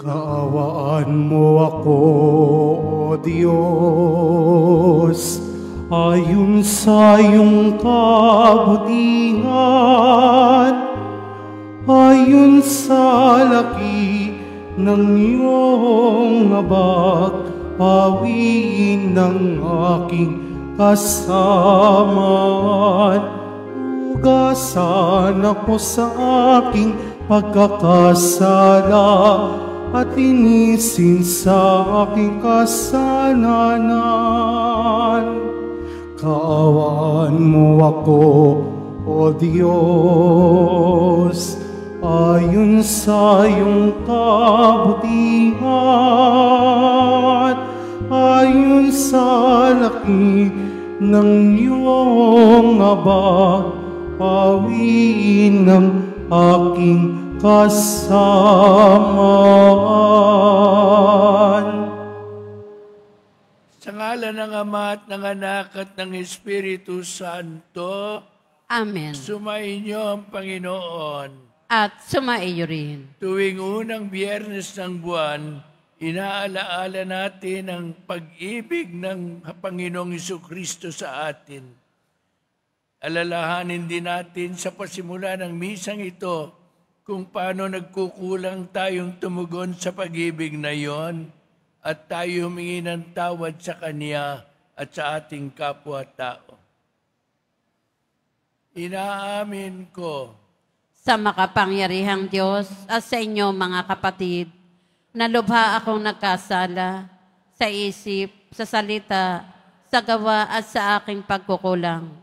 Kaawaan mo ako, O Diyos, ayon sa iyong kabutihan, ayon sa laki ng iyong habag, pawiin ng aking kasamaan. Hugasan ako sa aking pagkakasala at linisin sa aking kasalanan. Kaawaan mo ako, O Diyos, ayon sa iyong kabutihan, ayon sa laki ng iyong habag, pawiin ng aking kasamaan. Sa ngalan ng Ama at ng Anak at ng Espiritu Santo. Amen. Sumainyo ang Panginoon. At sumaiyo rin. Tuwing unang Biyernes ng buwan, inaalaala natin ang pag-ibig ng Panginoong Jesucristo sa atin. Alalahanin din natin sa pasimula ng misang ito kung paano nagkukulang tayong tumugon sa pag-ibig na yon at tayo humingi ng tawad sa Kanya at sa ating kapwa-tao. Inaamin ko sa makapangyarihang Diyos at sa inyo mga kapatid, na lubha akong nagkasala sa isip, sa salita, sa gawa at sa aking pagkukulang.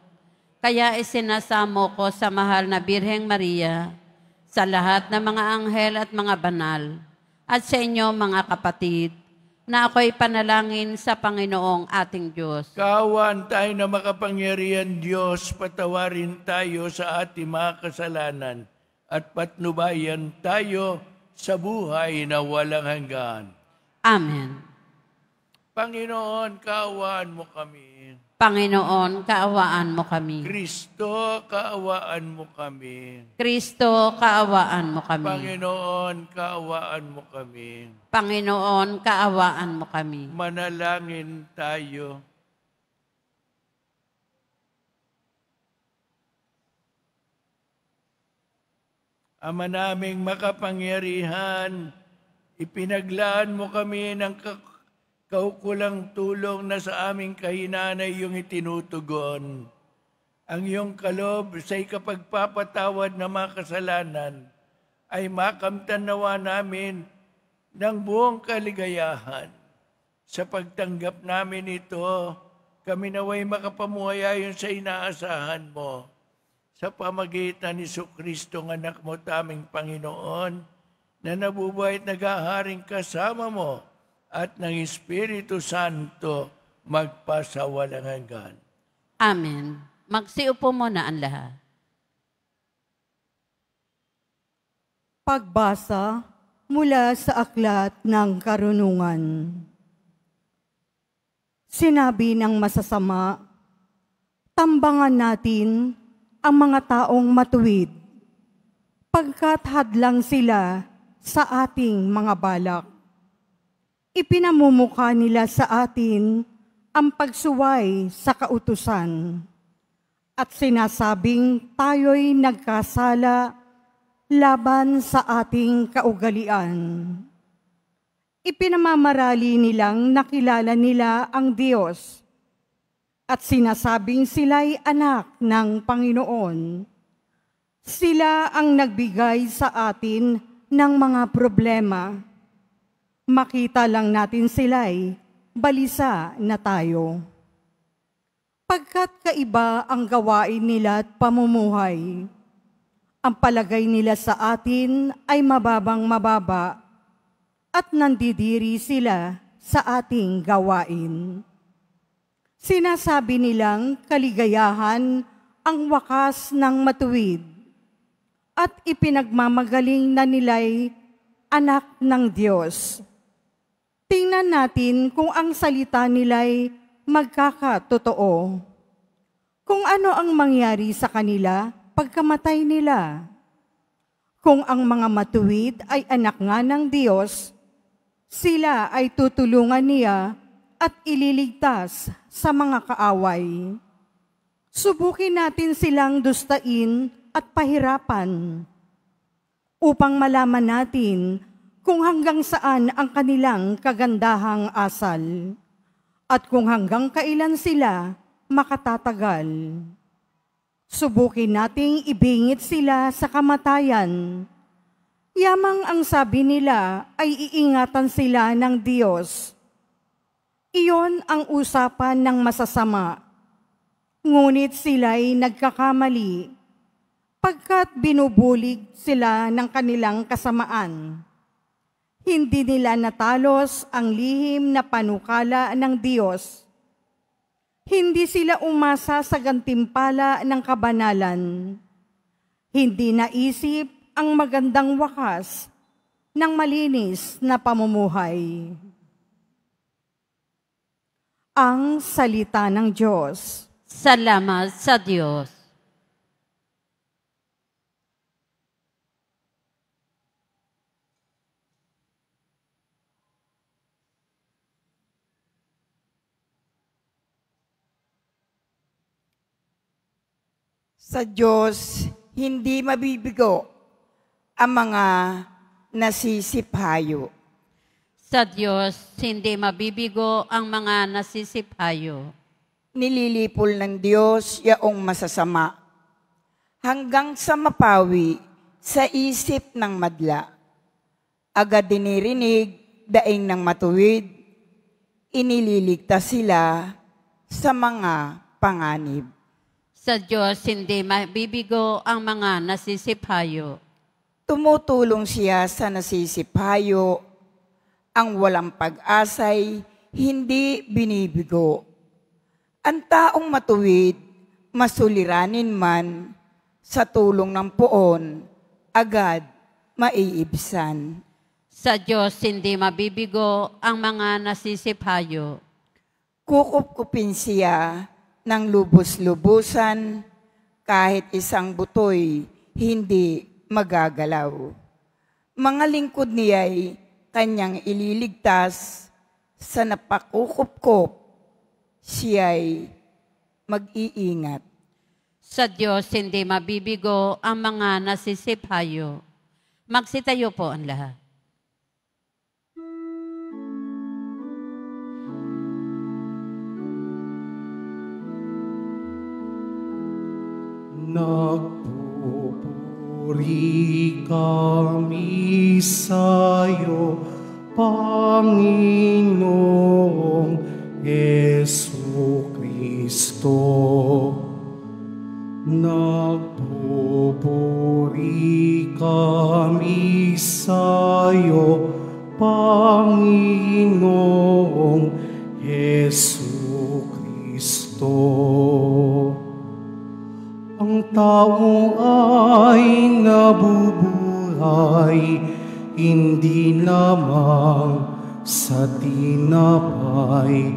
Kaya isinasamo ko sa mahal na Birheng Maria, sa lahat ng mga anghel at mga banal, at sa inyo mga kapatid, na ako'y panalangin sa Panginoong ating Diyos. Kaawaan tayo na makapangyarihan Diyos, patawarin tayo sa ating mga kasalanan at patnubayan tayo sa buhay na walang hanggan. Amen. Panginoon, kaawaan mo kami. Panginoon, kaawaan mo kami. Kristo, kaawaan mo kami. Kristo, kaawaan mo kami. Panginoon, kaawaan mo kami. Panginoon, kaawaan mo kami. Manalangin tayo. Ama naming makapangyarihan, ipinaglaan mo kami ng kaukulang tulong na sa aming kahinaan ay iyong itinutugon. Ang iyong kaloob sa ikapagpapatawad ng mga kasalanan ay makamtan nawa namin ng buong kaligayahan. Sa pagtanggap namin ito, kami naway makapamuhay ayon sa inaasahan mo. Sa pamagitan ni Jesucristo, ng anak mo, taming Panginoon, na nabubuhay at naghaharing kasama mo, at ng Espiritu Santo magpasawalang hanggan. Amen. Magsiupo muna ang lahat. Pagbasa mula sa Aklat ng Karunungan. Sinabi ng masasama, tambangan natin ang mga taong matuwid, pagkat hadlang sila sa ating mga balak. Ipinamumukha nila sa atin ang pagsuway sa kautusan at sinasabing tayo'y nagkasala laban sa ating kaugalian. Ipinamamarali nilang nakilala nila ang Diyos at sinasabing sila'y anak ng Panginoon. Sila ang nagbigay sa atin ng mga problema. Makita lang natin sila'y balisa na tayo. Pagkat kaiba ang gawain nila at pamumuhay, ang palagay nila sa atin ay mababang-mababa at nandidiri sila sa ating gawain. Sinasabi nilang kaligayahan ang wakas ng matuwid at ipinagmamagaling na nila'y anak ng Diyos. Tingnan natin kung ang salita nila'y magkakatotoo. Kung ano ang mangyari sa kanila pagkamatay nila. Kung ang mga matuwid ay anak nga ng Diyos, Sila ay tutulungan niya at ililigtas sa mga kaaway. Subukin natin silang dustain at pahirapan upang malaman natin kung hanggang saan ang kanilang kagandahang asal at kung hanggang kailan sila makatatagal. Subukin nating ibingit sila sa kamatayan. Yamang ang sabi nila ay iingatan sila ng Diyos. Iyon ang usapan ng masasama. Ngunit sila'y nagkakamali pagkat binubulig sila ng kanilang kasamaan. Hindi nila natalos ang lihim na panukala ng Diyos. Hindi sila umasa sa gantimpala ng kabanalan. Hindi naisip ang magandang wakas ng malinis na pamumuhay. Ang salita ng Diyos. Salamat sa Diyos. Sa Diyos, hindi mabibigo ang mga nasisiphayo. Sa Diyos, hindi mabibigo ang mga nasisiphayo. Nililipol ng Diyos yaong masasama, hanggang sa mapawi sa isip ng madla. Agad dinirinig daing ng matuwid, inililigtas sila sa mga panganib. Sa Diyos, hindi mabibigo ang mga nasisiphayo. Tumutulong siya sa nasisiphayo, ang walang pag-asay, hindi binibigo. Ang taong matuwid, masuliranin man, sa tulong ng poon, agad maiibsan. Sa Diyos, hindi mabibigo ang mga nasisiphayo. Kukupkupin siya ng lubos-lubusan, kahit isang butoy hindi magagalaw. Mga lingkod niya'y kanyang ililigtas, sa napakukupkop, siya'y mag-iingat. Sa Diyos, hindi mabibigo ang mga nasisiphayo. Magsitayo po ang lahat. Nagpupuri kami sa'yo, Panginoong Jesucristo. Nagpupuri kami sa'yo, Panginoong Jesucristo. Ang tao ay nabubuhay, hindi lamang sa tinapay,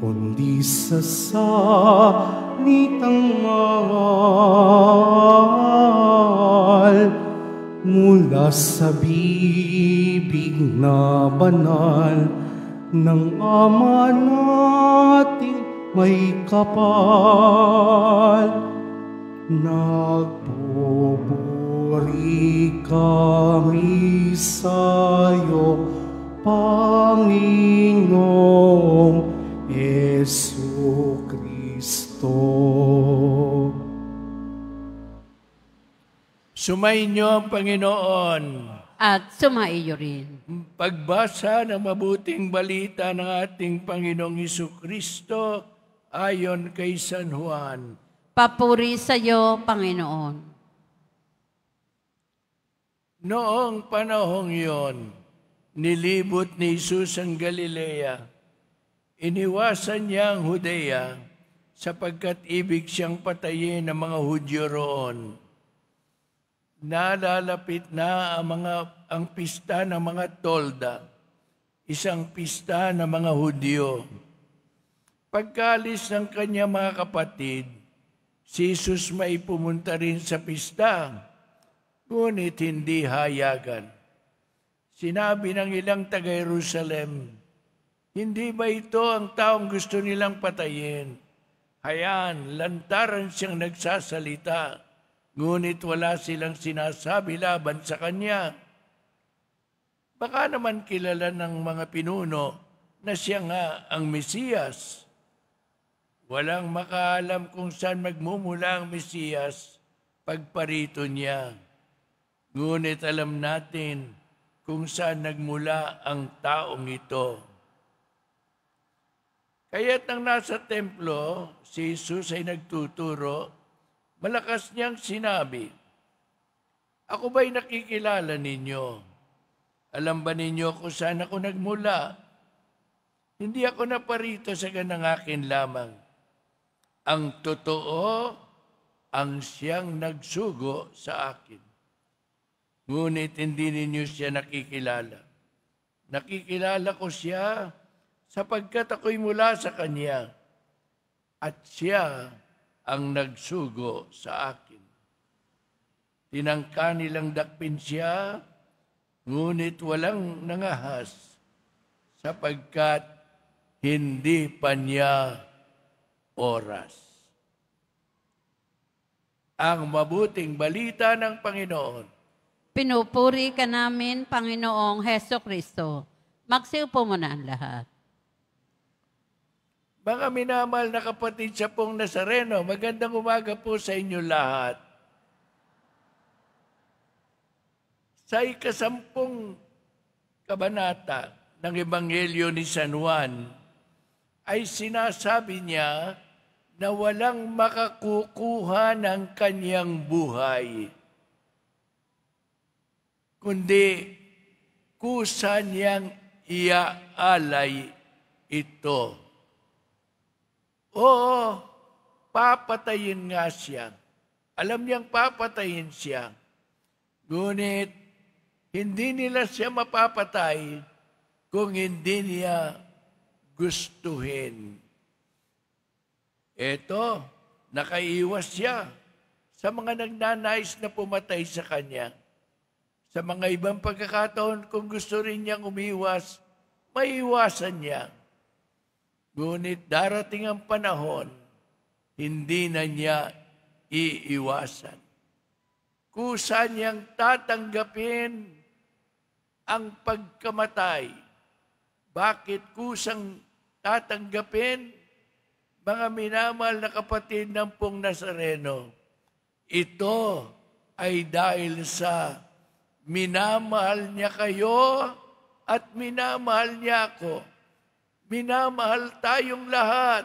kundi sa salitang mahal mula sa bibig na banal ng Ama nating may kapal. Nagpupuri kami sa'yo, Panginoong Jesucristo. Sumainyo ang Panginoon. At sumaiyo rin. Pagbasa ng mabuting balita ng ating Panginoong Jesucristo ayon kay San Juan. Papuri sa iyo, Panginoon. Noong panahong iyon, nilibot ni Jesus ang Galilea. Iniwasan niya ang Judea sapagkat ibig siyang patayin ng mga Hudyo roon. Nalalapit na ang pista ng mga tolda, isang pista ng mga Hudyo. Pagkalis ng kanyang mga kapatid, si Jesus may pumunta rin sa pista, ngunit hindi hayagan. Sinabi ng ilang taga-Jerusalem, hindi ba ito ang taong gusto nilang patayin? Hayaan, lantaran siyang nagsasalita, ngunit wala silang sinasabi laban sa kanya. Baka naman kilala ng mga pinuno na siya nga ang Mesiyas. Walang makaalam kung saan magmumula ang Mesiyas pagparito niya. Ngunit alam natin kung saan nagmula ang taong ito. Kaya't nang nasa templo, si Jesus ay nagtuturo, malakas niyang sinabi, ako ba'y nakikilala ninyo? Alam ba ninyo kung saan ako nagmula? Hindi ako naparito sa ganang akin lamang. Ang totoo, ang siyang nagsugo sa akin. Ngunit hindi ninyo siya nakikilala. Nakikilala ko siya sapagkat ako'y mula sa Kanya at siya ang nagsugo sa akin. Tinangka nilang dakpin siya, ngunit walang nangahas sapagkat hindi pa niya oras. Ang mabuting balita ng Panginoon. Pinupuri ka namin, Panginoong Heso Kristo. Magsiupo muna ang lahat. Mga minamahal na kapatid sa pong Nazareno, magandang umaga po sa inyo lahat. Sa ikasampung kabanata ng Ebanghelyo ni San Juan, ay sinasabi niya na walang makakukuha ng kanyang buhay, kundi kusa niyang iaalay ito. Oo, papatayin nga siya. Alam niyang papatayin siya. Ngunit, hindi nila siya mapapatay kung hindi niya gustuhin. Eto, nakaiwas siya sa mga nagnanais na pumatay sa kanya. Sa mga ibang pagkakataon, kung gusto rin niyang umiwas, maiwasan niya. Ngunit darating ang panahon, hindi na niya iiwasan. Kusa niyang tatanggapin ang pagkamatay. Bakit kusang tatanggapin? Mga minamahal na kapatid ng pong Nazareno, ito ay dahil sa minamahal niya kayo at minamahal niya ako. Minamahal tayong lahat.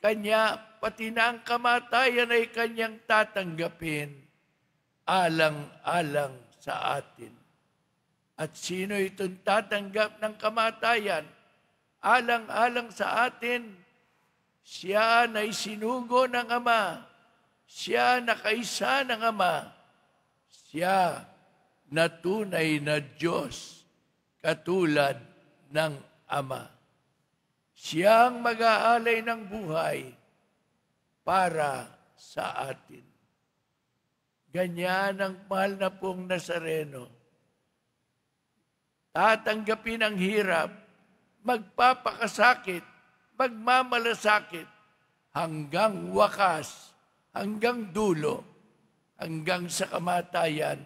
Kanya, pati na ang kamatayan ay kanyang tatanggapin alang-alang sa atin. At sino itong tatanggap ng kamatayan alang-alang sa atin? Siya na isinugo ng Ama. Siya na kaisa ng Ama. Siya na tunay na Diyos katulad ng Ama. Siyang mag-aalay ng buhay para sa atin. Ganyan ang mahal na pong Nazareno. Tatanggapin ang hirap, magpapakasakit, magmamalasakit, hanggang wakas, hanggang dulo, hanggang sa kamatayan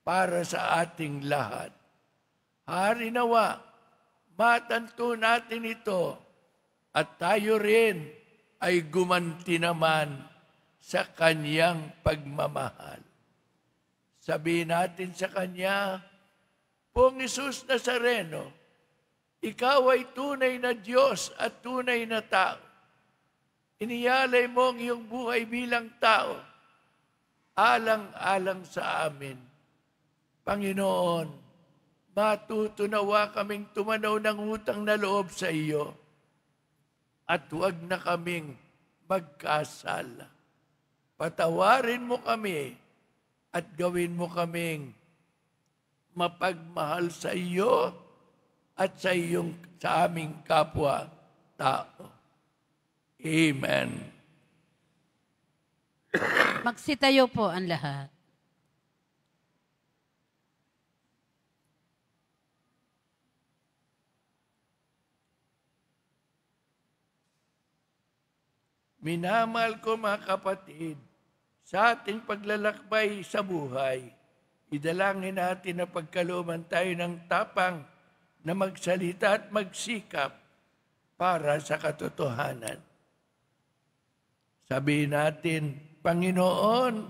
para sa ating lahat. Hari nawa, matanto natin ito at tayo rin ay gumanti naman sa kanyang pagmamahal. Sabihin natin sa kanya, Pong Jesus Nazareno, ikaw ay tunay na Diyos at tunay na tao. Iniyalay mo ang iyong buhay bilang tao, alang-alang sa amin. Panginoon, matutunawa kaming tumanaw ng utang na loob sa iyo at huwag na kaming magkasala. Patawarin mo kami at gawin mo kaming mapagmahal sa iyo at sa aming kapwa-tao. Amen. Magsitayo po ang lahat. Minamahal ko mga kapatid, sa ating paglalakbay sa buhay, idalangin natin na pagkalooban tayo ng tapang na magsalita at magsikap para sa katotohanan. Sabihin natin, Panginoon,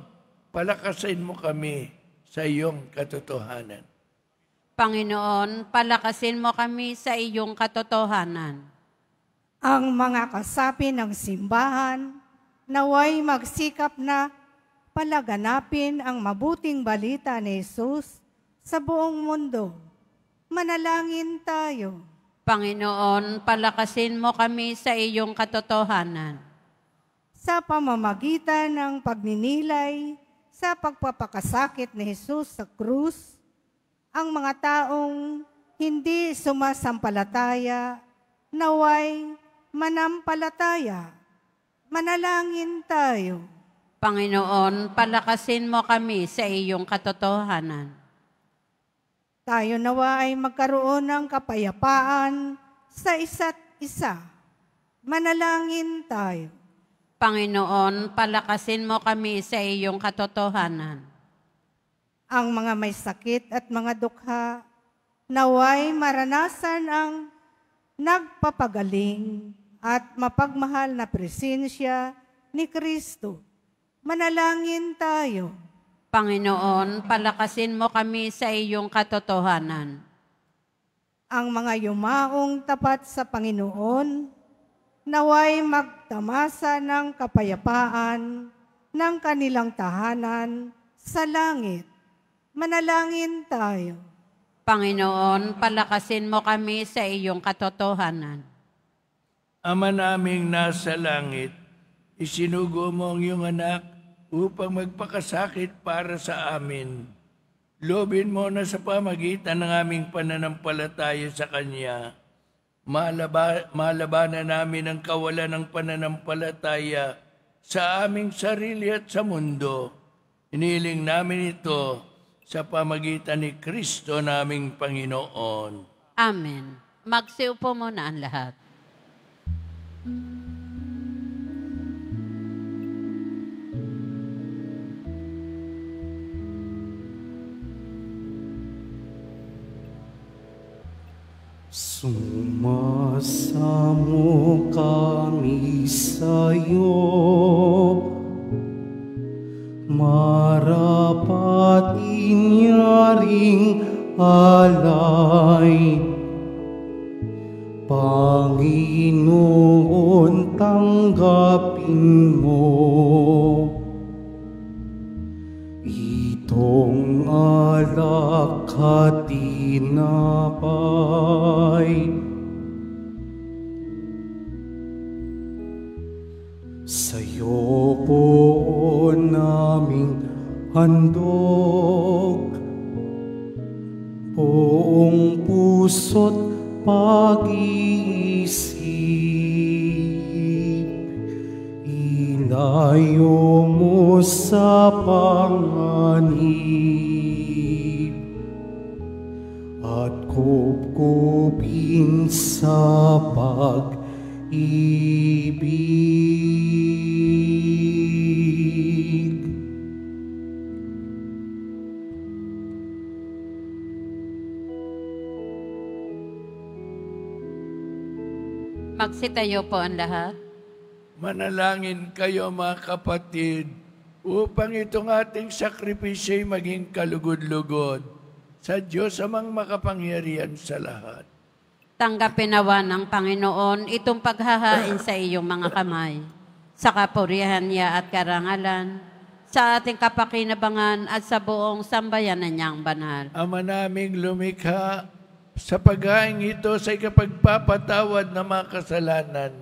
palakasin mo kami sa iyong katotohanan. Panginoon, palakasin mo kami sa iyong katotohanan. Ang mga kasapi ng simbahan, naway magsikap na palaganapin ang mabuting balita ni Jesus sa buong mundo. Manalangin tayo. Panginoon, palakasin mo kami sa iyong katotohanan. Sa pamamagitan ng pagninilay sa pagpapakasakit ni Jesus sa krus, ang mga taong hindi sumasampalataya, naway manampalataya. Manalangin tayo. Panginoon, palakasin mo kami sa iyong katotohanan. Tayo nawa ay magkaroon ng kapayapaan sa isa't isa. Manalangin tayo. Panginoon, palakasin mo kami sa iyong katotohanan. Ang mga may sakit at mga dukha, naway maranasan ang nagpapagaling at mapagmahal na presensya ni Kristo. Manalangin tayo. Panginoon, palakasin mo kami sa iyong katotohanan. Ang mga yumaong tapat sa Panginoon, naway magtamasa ng kapayapaan ng kanilang tahanan sa langit. Manalangin tayo. Panginoon, palakasin mo kami sa iyong katotohanan. Ama naming nasa langit, isinugo mo ang iyong anak upang magpakasakit para sa amin. Loobin mo na sa pamagitan ng aming pananampalataya sa Kanya, malabanan namin ang kawalan ng pananampalataya sa aming sarili at sa mundo. Iniling namin ito sa pamagitan ni Kristo naming Panginoon. Amen. Magsiupo muna ang lahat. Sumasamo kami sa'yo, marapat inyaring alay. Panginoon, tanggapin mo itong alak at tinapay. Sa'yo po naming handog, buong puso't pag-iisip. Ilayo mo sa panganib at kupkupin sa pag-ibig. Magsitayo po ang lahat. Manalangin kayo mga kapatid upang itong ating sakripisyo'y maging kalugod-lugod sa Diyos amang makapangyarihan sa lahat. Tanggapin nawa ng Panginoon itong paghahain sa iyong mga kamay, sa kapurihan niya at karangalan, sa ating kapakinabangan at sa buong sambayanan niyang banal. Ama naming lumikha, sa paghaing ito sa ikapagpapatawad ng mga kasalanan,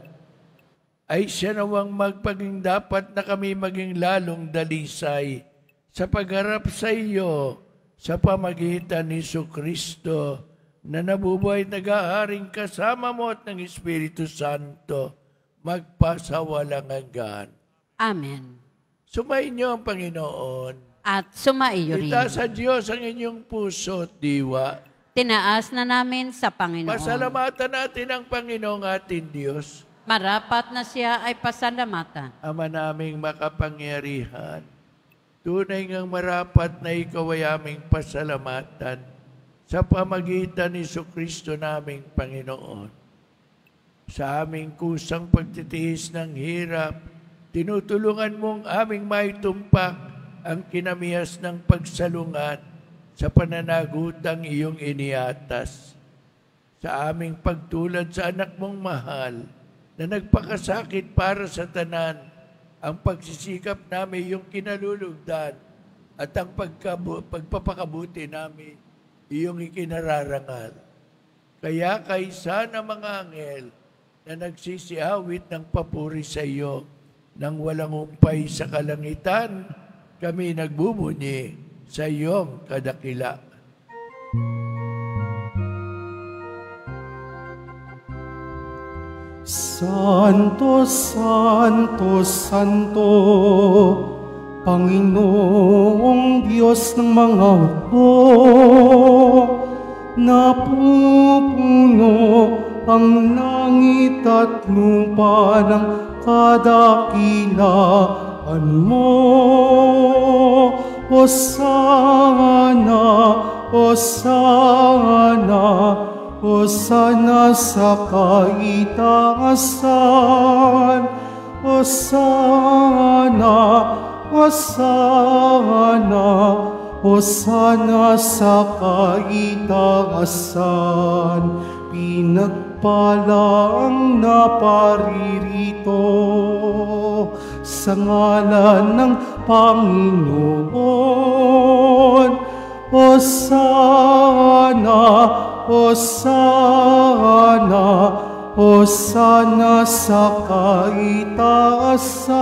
ay siya nawang magpaging dapat na kami maging lalong dalisay sa pagharap sa iyo sa pamagitan ni Jesucristo na nabubuhay nag-aaring kasama mo at ng Espiritu Santo magpasawalang hanggan. Amen. Sumainyo ang Panginoon. At sumaiyo rin. Itaas sa Diyos ang inyong puso at diwa. Tinaas na namin sa Panginoon. Pasalamatan natin ang Panginoong ating Diyos. Marapat na siya ay pasalamatan. Ama naming makapangyarihan, tunay ngang marapat na ikaw ay aming pasalamatan sa pamagitan ni Jesucristo naming Panginoon. Sa aming kusang pagtitiis ng hirap, tinutulungan mong aming maitumpak ang kinamihas ng pagsalungat sa pananagutang iyong iniatas. Sa aming pagtulad sa anak mong mahal, na nagpakasakit para sa tanan, ang pagsisikap namin iyong kinalulugdan at ang pagpapakabuti namin iyong ikinararangal. Kaya kaysa ng mga anghel na nagsisiawit ng papuri sa iyo, nang walang humpay sa kalangitan, kami nagbubunyi sa iyong kadakila. Santo, Santo, Santo, Panginoong Diyos ng mga hukbo, napupuno ang langit at lupa ng kadakilaan mo. Hosana, Hosana, Hosana sa kaitaasan, Hosana, Hosana, Hosana sa kaitaasan. Pinagpala ang naparirito sa ngalan ng Panginoon. Hosana, Hosana, Hosana sa kaitaasan.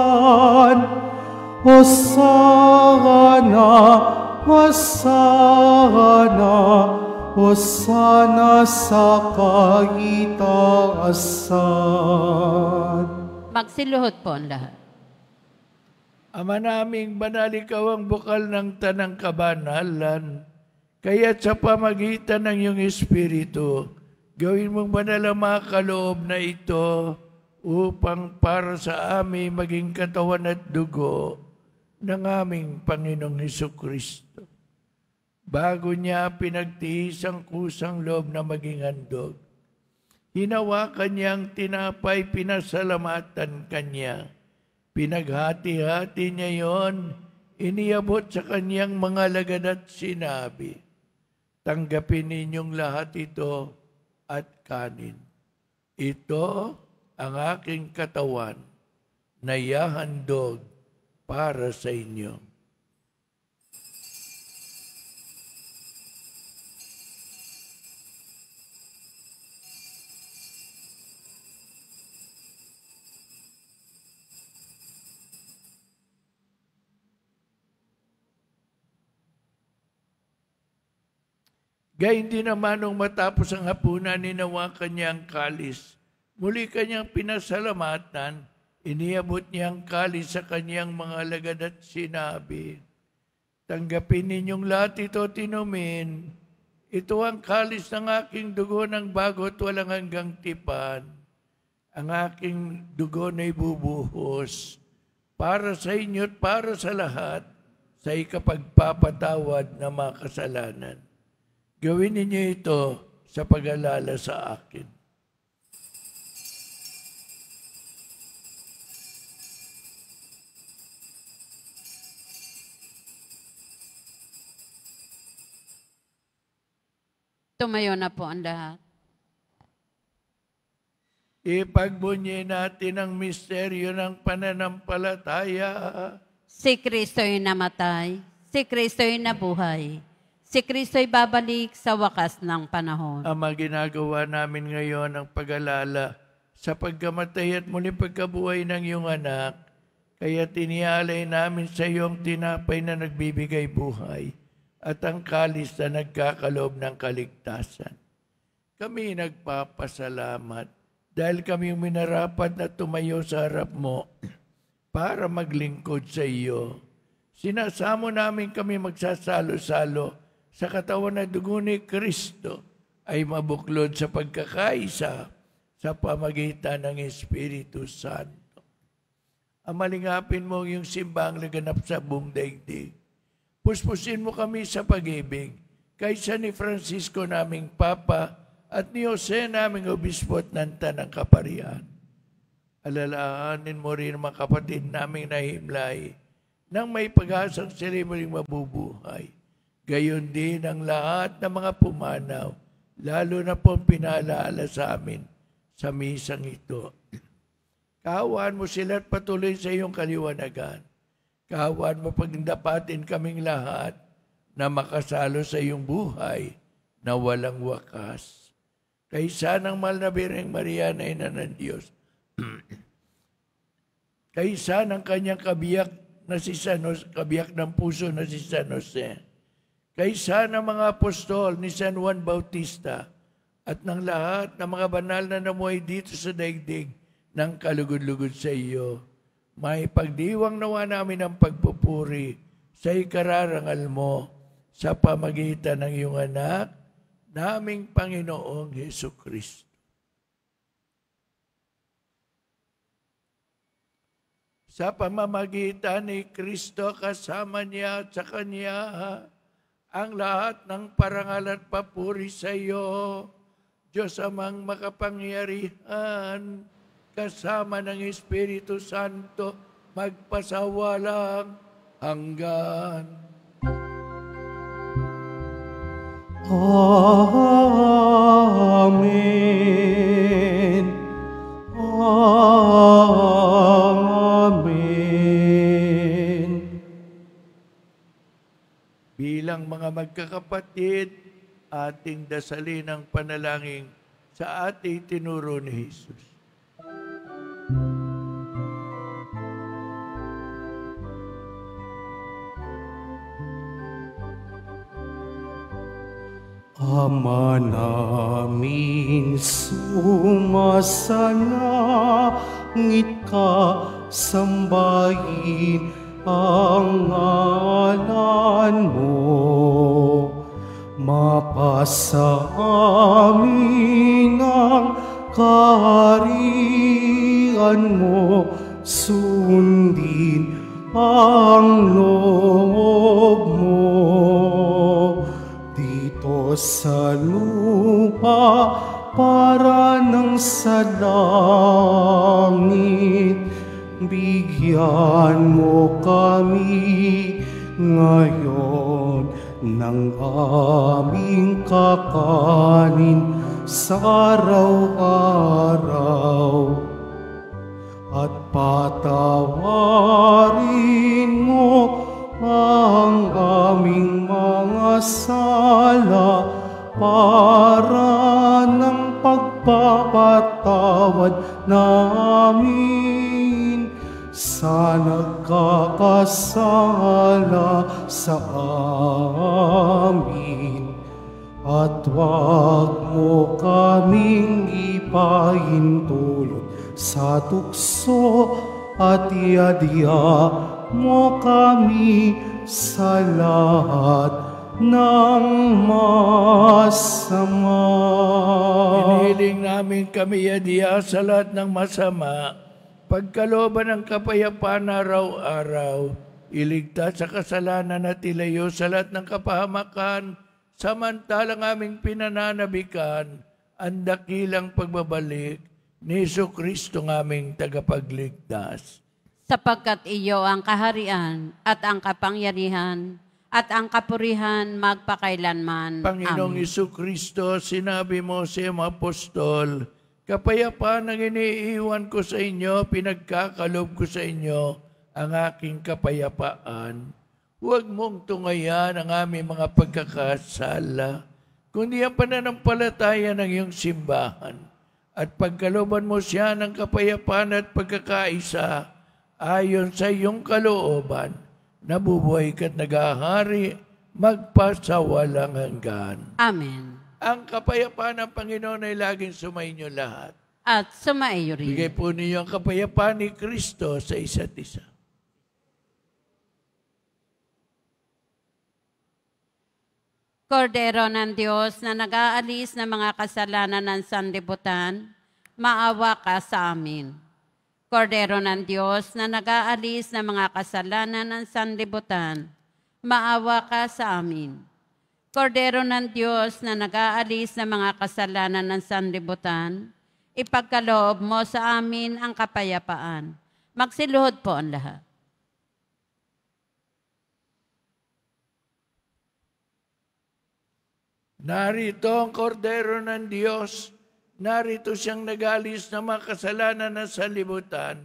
Hosana, Hosana, Hosana sa kaitaasan. Magsiluhod po ang lahat. Ama naming banal, ikaw ang bukal ng tanang kabanalan, kaya't sa pamagitan ng iyong Espiritu, gawin mong banal ang mga kaloob na ito upang para sa amin maging katawan at dugo ng aming Panginoong Jesucristo. Bago niya pinagtiis ang kusang loob na maging handog, hinawakan niya ang tinapay, pinasalamatan kanya. Pinaghati-hati niya yon, iniabot sa kanyang mga lagad at sinabi, tanggapin ninyong lahat ito at kanin. Ito ang aking katawan na ihahandog para sa inyo. Gayun din naman nung matapos ang hapunan, ninawakan niya ang kalis. Muli kanyang pinasalamatan, iniabot niya ang kalis sa kanyang mga alagad at sinabi, tanggapin ninyong lahat ito at inumin. Ito ang kalis ng aking dugo ng bago at walang hanggang tipan. Ang aking dugo na ibubuhos para sa inyo at para sa lahat sa ikapagpapatawad ng mga kasalanan. Gawin ninyo ito sa pag-alala sa akin. Tumayo na po ang lahat. Ipagbunyi natin ang misteryo ng pananampalataya. Si Kristo'y namatay, si Kristo'y nabuhay, si Kristo'y babalik sa wakas ng panahon. Ama, ginagawa namin ngayon ang pag-alala sa pagkamatay at muling pagkabuhay ng iyong anak, kaya tinialay namin sa iyong tinapay na nagbibigay buhay at ang kalis na nagkakaloob ng kaligtasan. Kami nagpapasalamat dahil kami minarapat na tumayo sa harap mo para maglingkod sa iyo. Sinasamo namin kami magsasalo-salo sa katawan na dugo ni Kristo ay mabuklod sa pagkakaisa sa pamagitan ng Espiritu Santo. Amalingapin mo yung simbang laganap sa buong daigdig. Puspusin mo kami sa pag-ibig, kaysa ni Francisco naming Papa at ni Jose naming Obispo at ng Tanang Kaparian. Alalaanin mo rin mga kapatid naming nahimlay nang may pag-asang sila muling mabubuhay. Gayon din ang lahat ng mga pumanaw, lalo na po pinaalala sa amin sa misang ito. Kaawaan mo sila at patuloy sa iyong kaliwanagan. Kaawaan mo pagindapatin kaming lahat na makasalo sa iyong buhay na walang wakas. Kaysa ng mahal na Birheng Maria na Ina ng Diyos, kaysa ng kanyang kabiyak na si San Jose, kabiyak ng puso na si San Jose, kaysa ng mga apostol ni San Juan Bautista, at ng lahat ng mga banal na namuhay dito sa daigdig ng kalugod-lugod sa iyo, may pagdiwang nawa namin ang pagpupuri sa ikararangal mo sa pamagitan ng iyong anak, naming Panginoong Hesus Kristo. Sa pamamagitan ni Kristo, kasama niya at sa Kanya, ang lahat ng parangal at papuri sa iyo, Diyos amang makapangyarihan, kasama ng Espiritu Santo, magpasawalang hanggan. Amen. Amen. Bilang mga magkakapatid, ating dasalin ang panalangin sa ating tinuro ni Jesus. Ama namin, sumasalangit ka, sambahin ang ngalan mo. Mapasa amin ang kaharian mo, sundin ang loob mo. Dito sa lupa para ng sa langit, bigyan mo kami ngayon ng aming kakanin sa araw-araw, at patawarin mo ang aming mga sala para ng pagpapatawad namin sa nagkakasala sa amin. At huwag mo kaming ipahintulot sa tukso, at iadya mo kami sa lahat ng masama. Hinihiling namin kami iadya sa lahat ng masama, pagkalooban ng kapayapaan araw-araw, iligtas sa kasalanan at ilayo sa lahat ng kapahamakan, samantalang aming pinananabikan ang dakilang pagbabalik ni Jesucristo ng aming tagapagligtas. Sapagkat iyo ang kaharian at ang kapangyarihan at ang kapurihan magpakailanman. Panginoong Amen. Jesucristo, sinabi mo sa iyong apostol, kapayapaan ang iniiwan ko sa inyo, pinagkakalob ko sa inyo ang aking kapayapaan. Huwag mong tungayan ang aming mga pagkakasala, kundi ang pananampalataya ng iyong simbahan. At pagkaloban mo siya ng kapayapaan at pagkakaisa, ayon sa iyong kalooban, nabubuhay ka't nag-ahari, magpasawalang hanggan. Amen. Ang kapayapaan ng Panginoon ay laging sumainyo lahat. At sumaiyo rin. Bigay po ninyo ang kapayapaan ni Kristo sa isa't isa. Kordero ng Diyos na nag-aalis ng mga kasalanan ng sanlibutan, maawa ka sa amin. Kordero ng Diyos na nag-aalis ng mga kasalanan ng sanlibutan, maawa ka sa amin. Kordero ng Diyos na nag-aalis ng mga kasalanan ng sanlibutan, ipagkaloob mo sa amin ang kapayapaan. Magsiluhod po ang lahat. Narito ang kordero ng Diyos. Narito siyang nag-alis ng mga kasalanan ng sanlibutan.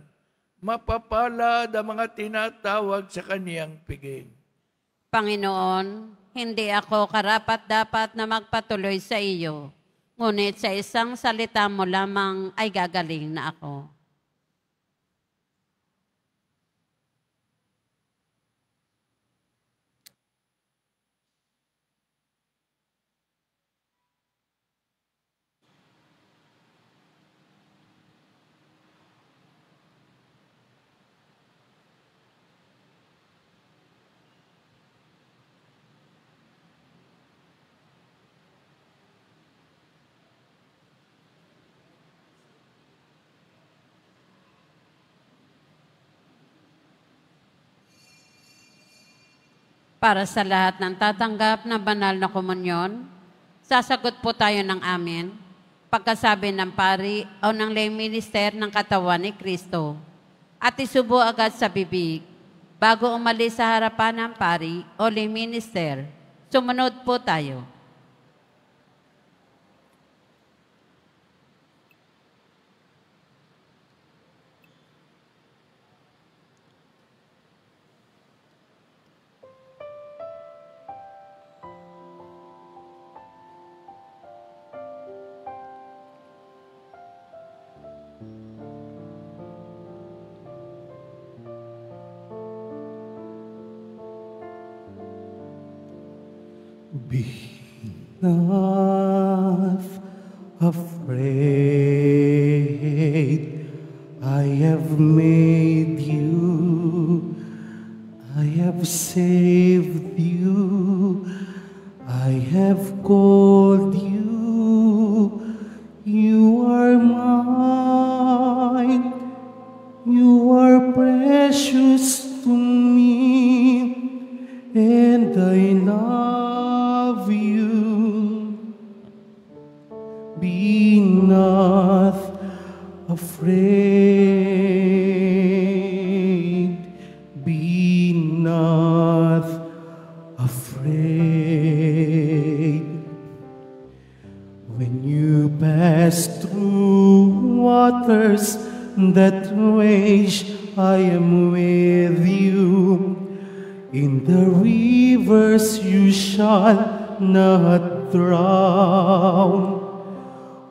Mapapalad ang mga tinatawag sa kaniyang piging. Panginoon, hindi ako karapat-dapat na magpatuloy sa iyo, ngunit sa isang salita mo lamang ay gagaling na ako. Para sa lahat ng tatanggap ng banal na komunyon, sasagot po tayo ng amen pagkasabi ng pari o ng lay minister ng katawan ni Kristo at isubo agad sa bibig bago umalis sa harapan ng pari o lay minister. Sumunod po tayo. Be not afraid, I have made you, I have saved you, I have called you, you are mine, you are precious to me, and I love you. Be not afraid, be not afraid. When you pass through waters that rage, I am with you. In the rivers you shall not drown.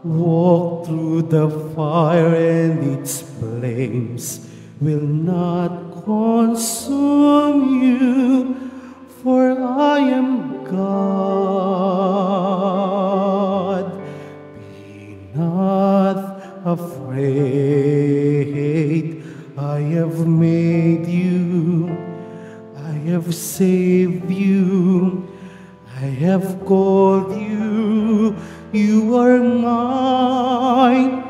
Walk through the fire and its flames will not consume you, for I am God. Be not afraid, I have made you, I have saved you, I have called you, you are mine,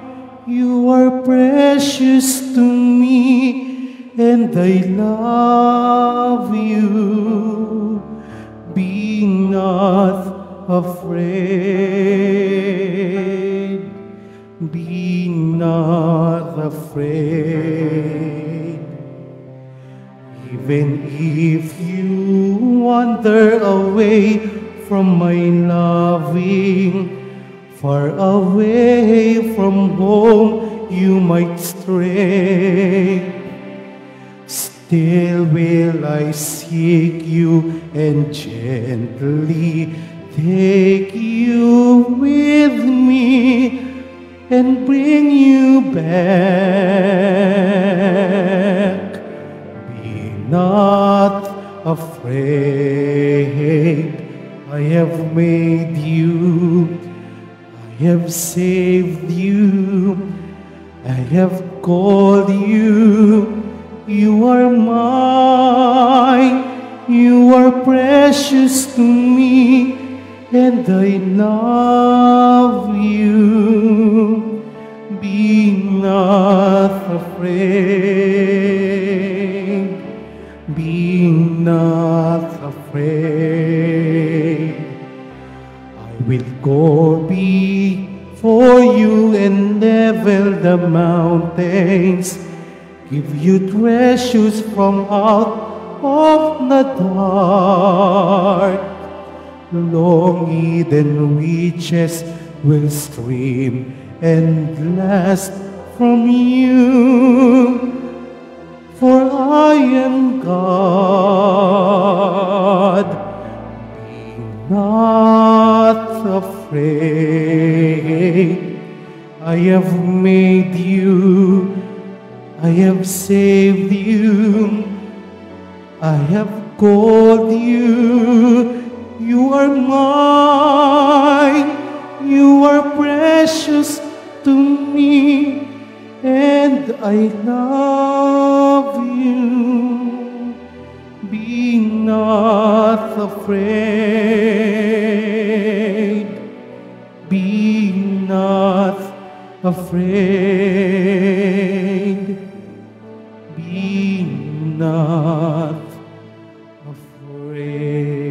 you are precious to me, and I love you. Be not afraid, be not afraid. Even if you wander away from my loving, far away from home you might stray, still will I seek you and gently take you with me and bring you back. Be not afraid, I have made you, I have saved you, I have called you, you are mine, you are precious to me, and I love you. Be not afraid. Be not afraid. I will go before you and level the mountains. Give you treasures from out of the dark. Long Eden reaches will stream and last from you. For I am God. Be not afraid. I have made you. I have saved you. I have called you. You are mine. You are precious to me, and I love you. Be not afraid. Be not afraid. Be not afraid.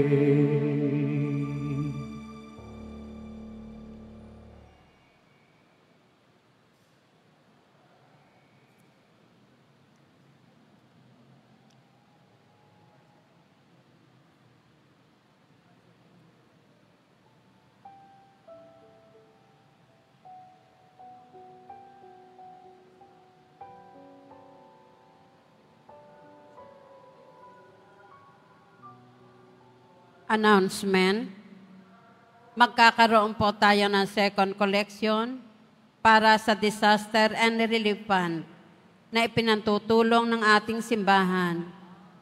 Announcement. Magkakaroon po tayo ng second collection para sa Disaster and Relief Fund na ipinantutulong ng ating simbahan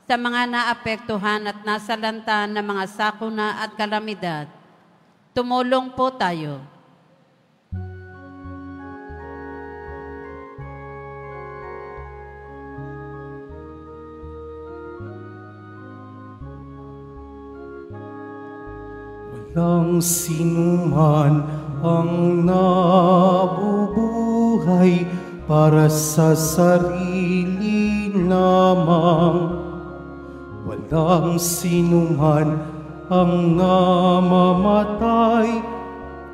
sa mga naapektuhan at nasalanta ng mga sakuna at kalamidad. Tumulong po tayo. Walang sinuman ang nabubuhay para sa sarili lamang. Walang sinuman ang namamatay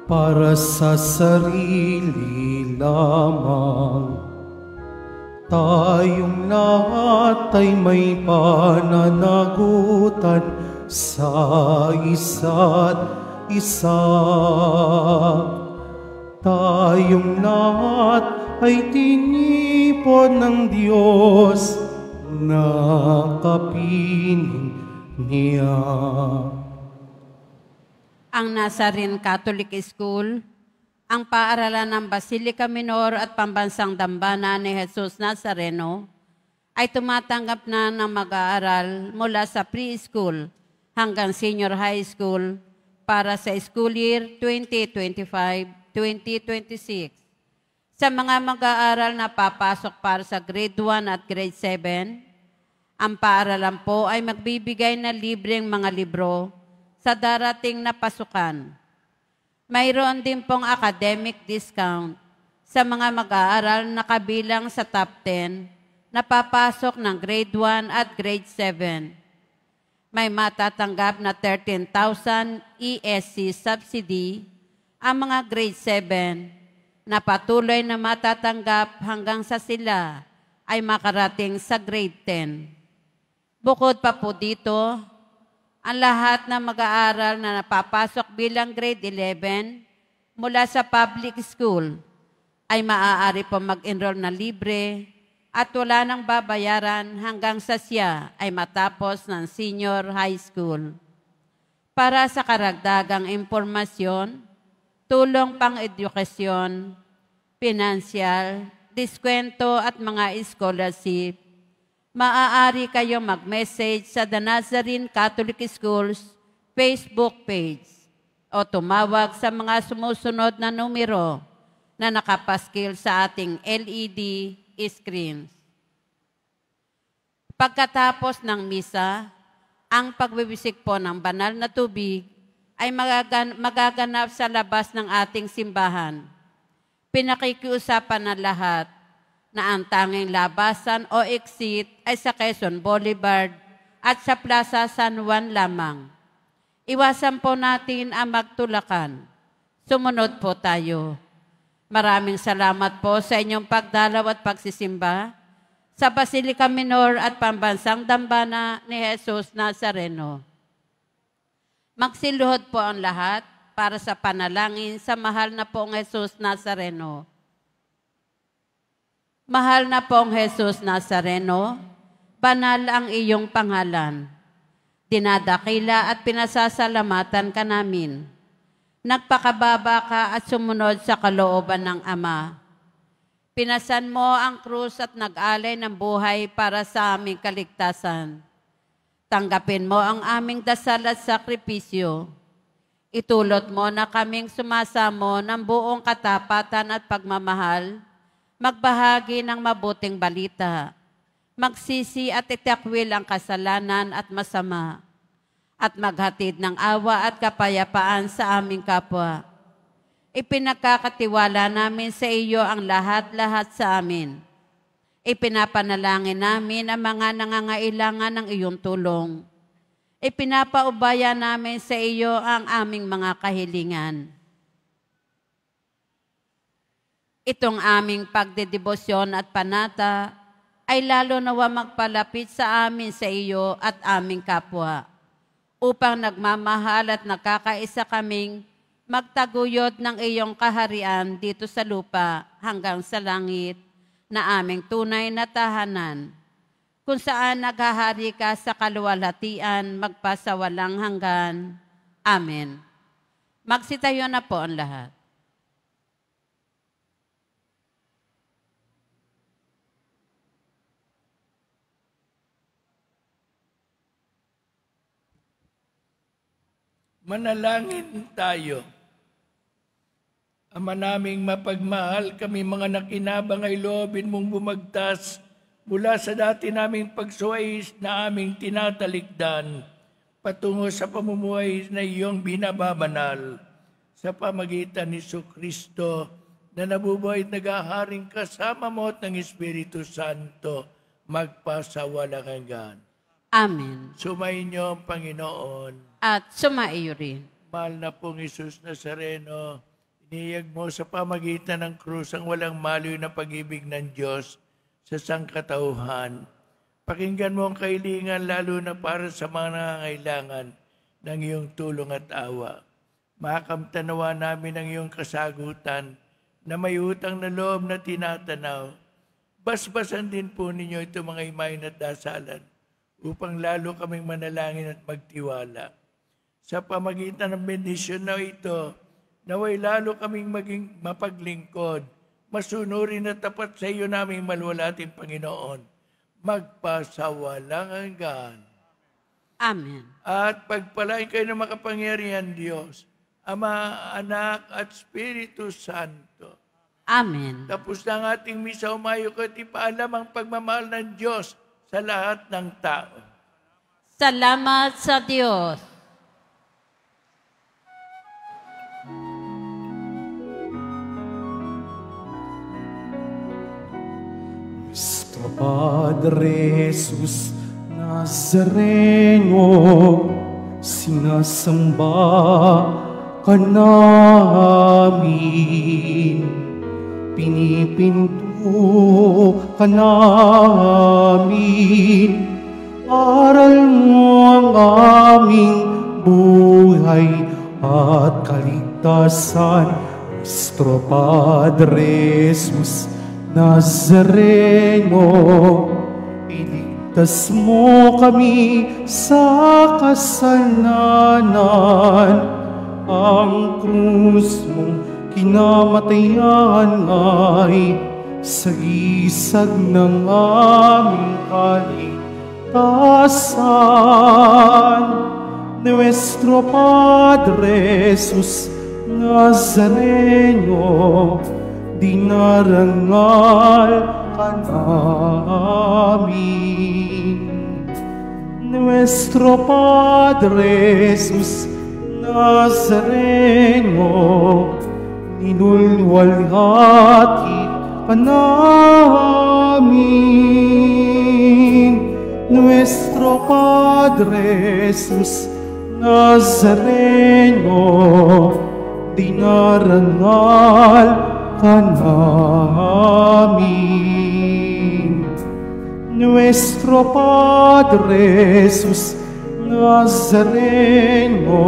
para sa sarili lamang. Tayong lahat ay may pananagutan sa isa't isa. Tayong lahat ay tinipon ng Diyos na kapiling niya. Ang Nazarene Catholic School, ang paaralan ng Basilica Minor at Pambansang Dambana ni Jesus Nazareno, ay tumatanggap na ng mag-aaral mula sa preschool hanggang senior high school para sa school year 2025-2026. Sa mga mag-aaral na papasok para sa grade 1 at grade 7, ang paaralan po ay magbibigay na libreng mga libro sa darating na pasukan. Mayroon din pong academic discount sa mga mag-aaral na kabilang sa top 10 na papasok ng grade 1 at grade 7. May matatanggap na 13,000 ESC subsidy ang mga grade 7 na patuloy na matatanggap hanggang sa sila ay makarating sa grade 10. Bukod pa po dito, ang lahat ng mag-aaral na napapasok bilang grade 11 mula sa public school ay maaari po mag-enroll na libre at wala nang babayaran hanggang sa siya ay matapos ng senior high school. Para sa karagdagang impormasyon, tulong pang-edukasyon, pinansyal, diskwento at mga scholarship, maaari kayong mag-message sa The Nazarene Catholic Schools Facebook page o tumawag sa mga sumusunod na numero na nakapaskil sa ating LED screens. Pagkatapos ng misa, ang pagbibisik po ng banal na tubig ay magaganap sa labas ng ating simbahan. Pinakikiusapan ng lahat na ang tanging labasan o exit ay sa Quezon Boulevard at sa Plaza San Juan lamang. Iwasan po natin ang magtulakan. Sumunod po tayo. Maraming salamat po sa inyong pagdalaw at pagsisimba sa Basilica Minor at Pambansang Dambana ni Jesus Nazareno. Magsiluhod po ang lahat para sa panalangin sa mahal na pong Jesus Nazareno. Mahal na pong Jesus Nazareno, banal ang iyong pangalan. Dinadakila at pinasasalamatan ka namin. Nagpakababa ka at sumunod sa kalooban ng Ama. Pinasan mo ang krus at nag-alay ng buhay para sa aming kaligtasan. Tanggapin mo ang aming dasal at sakripisyo. Itulot mo na kaming sumasamo ng buong katapatan at pagmamahal, magbahagi ng mabuting balita, magsisi at itakwil ang kasalanan at masama, at maghatid ng awa at kapayapaan sa aming kapwa. Ipinagkakatiwala namin sa iyo ang lahat-lahat sa amin. Ipinapanalangin namin ang mga nangangailangan ng iyong tulong. Ipinapaubaya namin sa iyo ang aming mga kahilingan. Itong aming pagdedebosyon at panata ay lalo nawa magpalapit sa amin sa iyo at aming kapwa, upang nagmamahal at nakakaisa kaming magtaguyod ng iyong kaharian dito sa lupa hanggang sa langit na aming tunay na tahanan, kung saan naghahari ka sa kaluwalhatian magpasawalang hanggan. Amen. Magsitayo na po ang lahat. Manalangin tayo. Ama naming mapagmahal, kami mga nakinabang ay loobin mong bumagtas mula sa dati naming pagsuwais na aming tinatalikdan patungo sa pamumuhay na iyong binababanal sa pamagitan ni Kristo na nabubuhay at naghaharing kasama mo at ng Espiritu Santo magpasawalang hanggan. Amen. Sumainyo ang Panginoon. At sumaiyo rin. Mahal na pong Jesus Nazareno, iniyag mo sa pamagitan ng krus ang walang maliw na pag-ibig ng Diyos sa sangkatauhan. Pakinggan mo ang kahilingan lalo na para sa mga nangangailangan ng iyong tulong at awa. Makamtanawa namin ang iyong kasagutan na may utang na loob na tinatanaw. Basbasan din po ninyo ito mga imahin at dasalan upang lalo kaming manalangin at magtiwala. Sa pamagitan ng bendisyon na ito, naway lalo kaming maging mapaglingkod, masunurin at tapat sa iyo naming malwalating Panginoon, magpasawalang hanggan. Amen. At pagpalain kayo ng makapangyarihan Diyos, Ama, Anak at Espiritu Santo. Amen. Tapos na ang ating misa, umayo ka at ipaalam ang pagmamahal ng Diyos sa lahat ng tao. Salamat sa Diyos. Nuestro Padre Jesus Nazareno, sinasamba ka namin, pinipinto ka namin, aral mo ang aming buhay at kaligtasan. Nuestro Padre Jesus Nazareno, iligtas mo kami sa kasalanan. Ang krus mong kinamatayan ay sagisag ng aming kaligtasan. Nuestro Padre Jesus Nazareno, dinarangal ka namin. Nuestro Padre Jesus Nazareno, ninulwalhati ka namin. Padre Jesus Nazareno, dinarangal ka namin. Nuestro Padre Jesus Nazareno,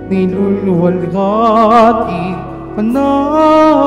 niluluwalhati ka namin.